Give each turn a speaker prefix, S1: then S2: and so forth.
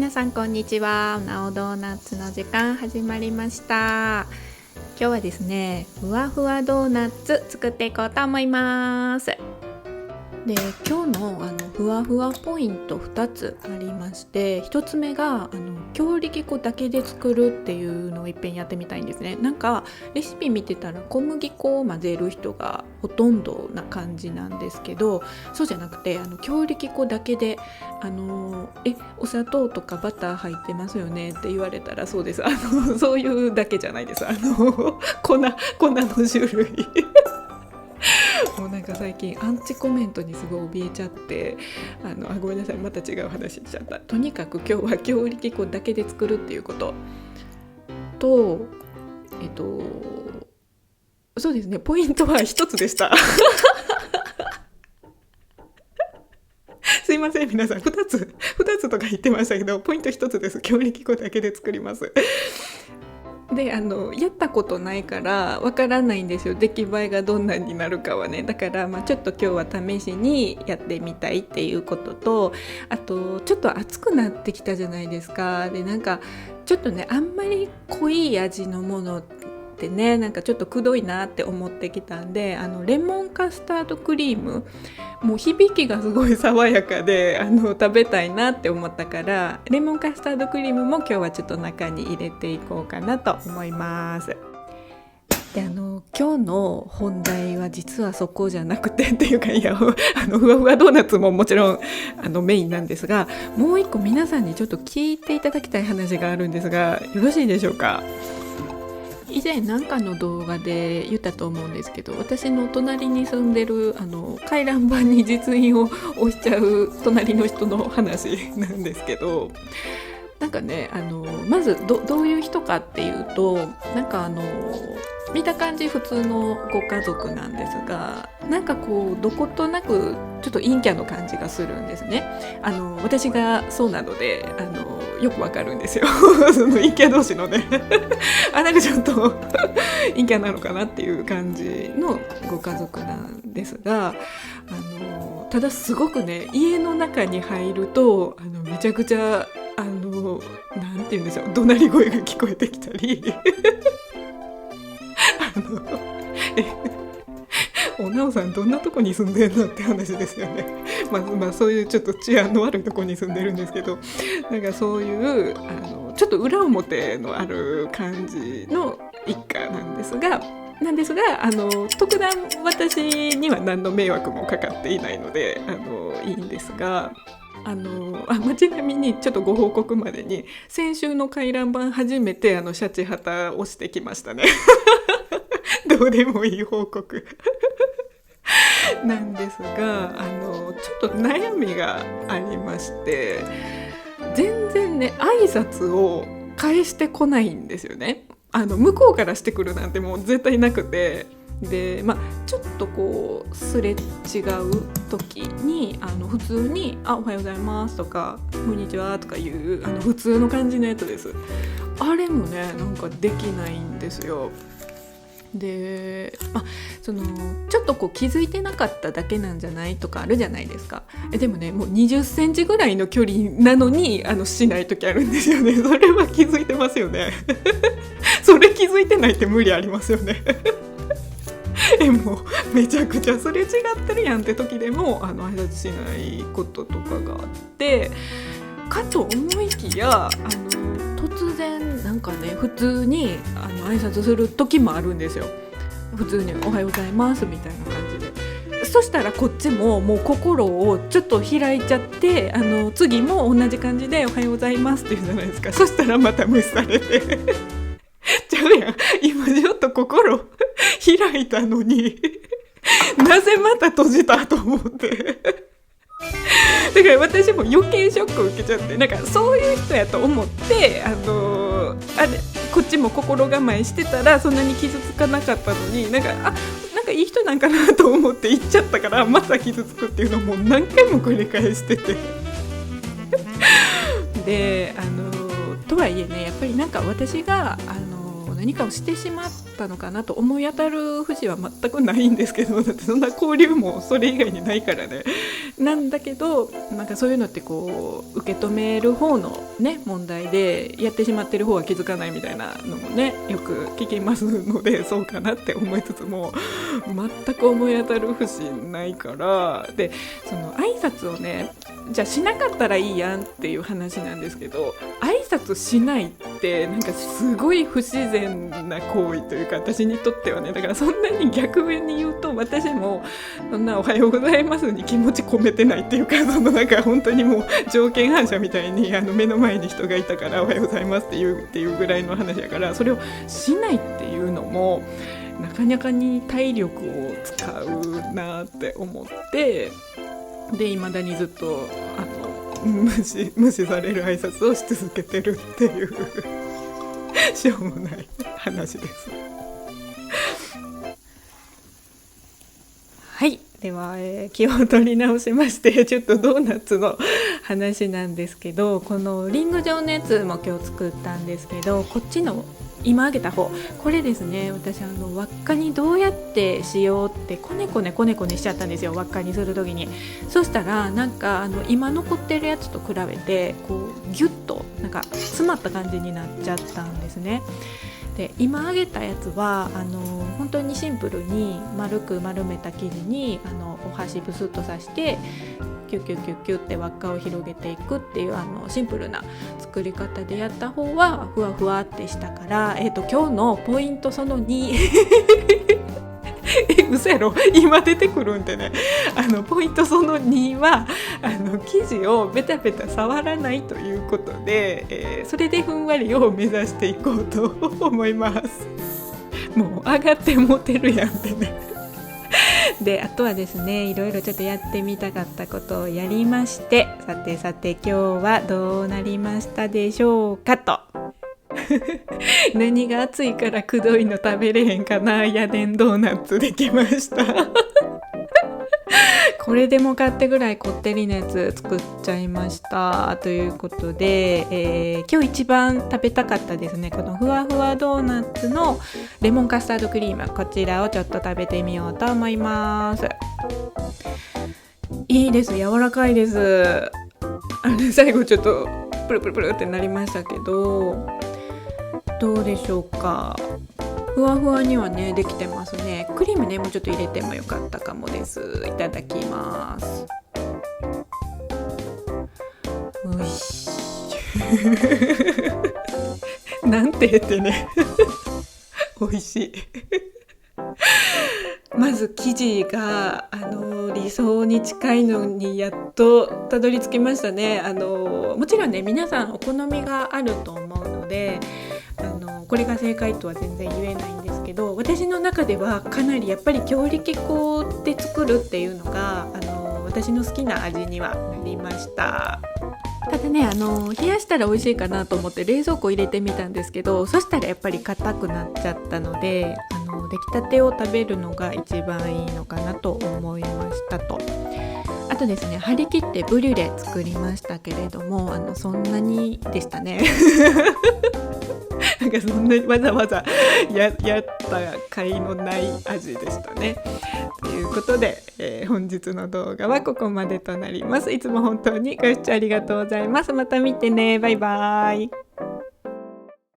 S1: 皆さんこんにちは。なおドーナツの時間始まりました。今日はですね、ふわふわドーナツ作っていこうと思います。で、今日のふわふわポイント2つありまして、1つ目が強力粉だけで作るっていうのをいっぺんやってみたいんですね。なんかレシピ見てたら小麦粉を混ぜる人がほとんどな感じなんですけど、そうじゃなくて強力粉だけでお砂糖とかバター入ってますよねって言われたらそうです。そういうだけじゃないです。粉の種類もうなんか最近アンチコメントにすごい怯えちゃってごめんなさい、また違う話しちゃった。とにかく今日は強力粉だけで作るっていうこととそうですね、ポイントは1つでしたすいません皆さん、2つとか言ってましたけど、ポイント1つです。強力粉だけで作りますでやったことないからわからないんですよ、出来栄えがどんなになるかはね。だから、ちょっと今日は試しにやってみたいっていうことと、あとちょっと暑くなってきたじゃないですか。でなんかちょっとね、あんまり濃い味のものってね、なんかちょっとくどいなって思ってきたんで、レモンカスタードクリーム、もう響きがすごい爽やかで食べたいなって思ったから、レモンカスタードクリームも今日はちょっと中に入れていこうかなと思います。で今日の本題は実はそこじゃなくてっていうか、いやふわふわドーナツももちろんメインなんですが、もう一個皆さんにちょっと聞いていただきたい話があるんですが、よろしいでしょうか。以前何かの動画で言ったと思うんですけど、私の隣に住んでる回覧板に実印を押しちゃう隣の人の話なんですけど、なんかねまず どういう人かっていうと、なんか見た感じ普通のご家族なんですが、なんかこうどことなくちょっと陰キャの感じがするんですね。私がそうなのでよくわかるんですよその陰キャ同士のねなんかちょっと陰キャなのかなっていう感じのご家族なんですが、ただすごくね、家の中に入るとめちゃくちゃなんて言うんでしょう、怒鳴り声が聞こえてきたりおなおさんどんなとこに住んでるのって話ですよね。そういうちょっと治安の悪いとこに住んでるんですけど、なんかそういうちょっと裏表のある感じの一家なんですが特段私には何の迷惑もかかっていないのでいいんですが、ちなみにちょっとご報告までに、先週の回覧板初めてシャチハタをしてきましたねどうでもいい報告なんですが、ちょっと悩みがありまして、全然ね挨拶を返してこないんですよね。向こうからしてくるなんてもう絶対なくて、でちょっとこうすれ違う時に普通におはようございますとかこんにちはとかいう普通の感じのやつです。あれもねなんかできないんですよ。でちょっとこう気づいてなかっただけなんじゃないとかあるじゃないですか。でもね、もう20センチぐらいの距離なのにしない時あるんですよね。それは気づいてますよねそれ気づいてないって無理ありますよねもうめちゃくちゃすれ違ってるやんって時でも挨拶しないこととかがあって、かと思いきや突然なんかね普通に挨拶する時もあるんですよ。普通におはようございますみたいな感じで、そしたらこっちももう心をちょっと開いちゃって次も同じ感じでおはようございますって言うじゃないですか。そしたらまた無視されてちゃうやん、今ちょっと心開いたのになぜまた閉じたと思ってだから私も余計ショックを受けちゃって、なんかそういう人やと思ってこっちも心構えしてたらそんなに傷つかなかったのに、なんかいい人なんかなと思って言っちゃったから、また傷つくっていうのをもう何回も繰り返しててでとはいえね、やっぱりなんか私が何かをしてしまったのかなと思い当たる節は全くないんですけど、だってそんな交流もそれ以外にないからね。なんだけどなんかそういうのってこう受け止める方のね問題で、やってしまってる方は気づかないみたいなのもねよく聞きますので、そうかなって思いつつも全く思い当たる節ないから、でその挨拶をねじゃあしなかったらいいやんっていう話なんですけど、挨拶しないってなんかすごい不自然な行為というか、私にとってはね。だからそんなに逆に言うと、私もそんなおはようございますに気持ち込めてないっていうか、そのなんか本当にもう条件反射みたいに目の前に人がいたからおはようございますっていうぐらいの話だから、それをしないっていうのもなかなかに体力を使うなって思って、で未だにずっと無視される挨拶をし続けてるっていうしょうもない話です。はい、では、気を取り直しまして、ちょっとドーナツの話なんですけど、このリング状のやつも今日作ったんですけど、こっちの今揚げた方、これですね、私輪っかにどうやってしようってこねこねしちゃったんですよ、輪っかにする時に。そしたらなんか今残ってるやつと比べてこうギュッとなんか詰まった感じになっちゃったんですね。で今揚げたやつは本当にシンプルに丸く丸めた生地にお箸ブスッと刺してキュッキュッキュッキュッって輪っかを広げていくっていうシンプルな作り方でやった方はふわふわってしたから、今日のポイントその2嘘やろ今出てくるんでね、ポイントその2は生地をベタベタ触らないということで、それでふんわりを目指していこうと思います。もう上がってモテるやんってねであとはですね、いろいろちょっとやってみたかったことをやりまして、さて今日はどうなりましたでしょうかと何が暑いからくどいの食べれへんかな、ヤデンドーナツできましたこれでもかってぐらいこってりなやつ作っちゃいましたということで、今日一番食べたかったですね、このふわふわドーナツのレモンカスタードクリーム、こちらをちょっと食べてみようと思います。いいです、柔らかいです。最後ちょっとプルプルプルってなりましたけど、どうでしょうか。ふわふわにはねできてますね。クリームねもうちょっと入れてもよかったかもです。いただきます。おいしいなんて言ってねおいしいまず生地が理想に近いのにやっとたどり着きましたね。もちろんね皆さんお好みがあると思うのでこれが正解とは全然言えないんですけど、私の中ではかなりやっぱり強力粉で作るっていうのが私の好きな味にはなりました。ただね冷やしたら美味しいかなと思って冷蔵庫入れてみたんですけど、そしたらやっぱり硬くなっちゃったので出来たてを食べるのが一番いいのかなと思いましたと。あとですね、張り切ってブリュレ作りましたけれどもそんなにでしたねなんかそんなにわざわざ やった甲斐のない味でしたね。ということで、本日の動画はここまでとなります。いつも本当にご視聴ありがとうございます。また見てね。バイバイ。